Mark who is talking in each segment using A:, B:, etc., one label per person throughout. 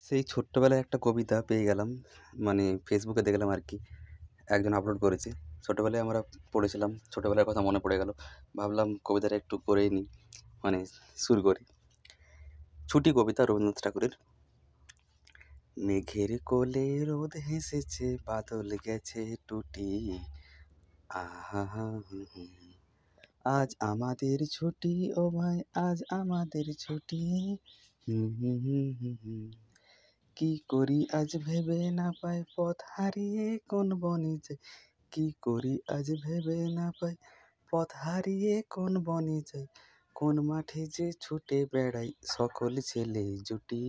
A: সেই ছোট্টবেলায় একটা কবিতা পেয়ে গেলাম। মানে ফেসবুকে দেখলাম আরকি। একজন আপলোড করেছে। ছোটবেলায় আমরা পড়েছিলাম। ছোটবেলার কথা মনে পড়ে গেল। ভাবলাম কবিতাটা একটু পড়েই নিই। মানে শুরু করি। ছুটি কবিতা রবীন্দ্রনাথ ঠাকুরের। মেঘের কোলে রোদ হেসেছে, বাদল গেছে টুটি। আহা হা হু হু। আজ আমাদের ছুটি ও ভাই, আজ আমাদের ছুটি। হুম হুম হুম হুম হুম। কি করি আজ ভেবে না পাই, পথ হারিয়ে কোন বনে যাই। কি করি আজ ভেবে না পাই, পথ হারিয়ে কোন বনে যাই। কোন মাঠে যে ছুটে বেড়াই, সকল ছেলে জুটি।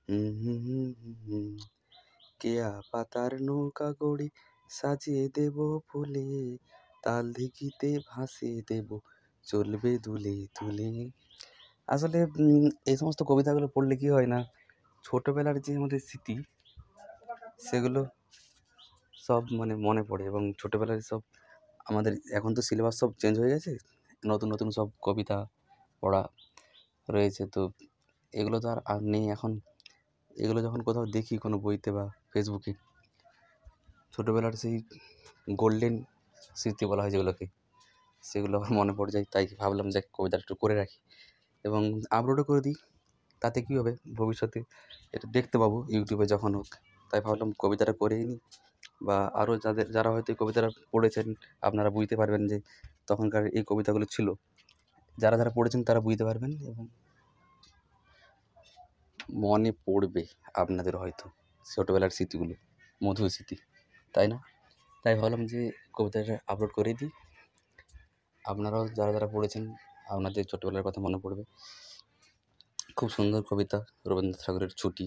A: হুম হুম হুম হুম হুম। কেয়া পাতার নৌকা গড়ি, সাজিয়ে দেব ফুলে। তাল দিঘিতে ভাসিয়ে দেব, চলবে দুলে দুলে। আসলে এই সমস্ত কবিতাগুলো পড়লে কি হয় না, ছোটবেলার যে আমাদের স্মৃতি সেগুলো সব মানে মনে পড়ে। এবং ছোটবেলার সব আমাদের এখন তো সিলেবাস সব চেঞ্জ হয়ে গেছে। নতুন নতুন সব কবিতা পড়া রয়েছে। তো এগুলো তো আর নেই এখন। এগুলো যখন কোথাও দেখি কোনো বইতে বা ফেসবুকে, ছোটবেলার সেই গোল্ডেন স্মৃতি বলা হয় যেগুলোকে, সেগুলো আমার মনে পড়ে যায়। তাই ভাবলাম যে কবিতাটা একটু করে রাখি এবং আপলোডও করে দিই। তাতে কী হবে, ভবিষ্যতে এটা দেখতে পাবো ইউটিউবে যখন হোক। তাই ভাবলাম কবিতাটা করেই নিই। বা আরও যারা হয়তো এই কবিতাটা পড়েছেন, আপনারা বুঝতে পারবেন যে তখনকার এই কবিতাগুলো ছিল। যারা যারা পড়েছেন তারা বুঝতে পারবেন এবং মনে পড়বে আপনাদের হয়তো ছোটোবেলার স্মৃতিগুলো, মধুর স্মৃতি, তাই না? তাই ভাবলাম যে কবিতাটা আপলোড করে দিই। আপনারাও যারা যারা পড়েছেন, আপনাদের ছোটোবেলার কথা মনে পড়বে। খুব সুন্দর কবিতা রবীন্দ্রনাথ ঠাকুরের ছুটি।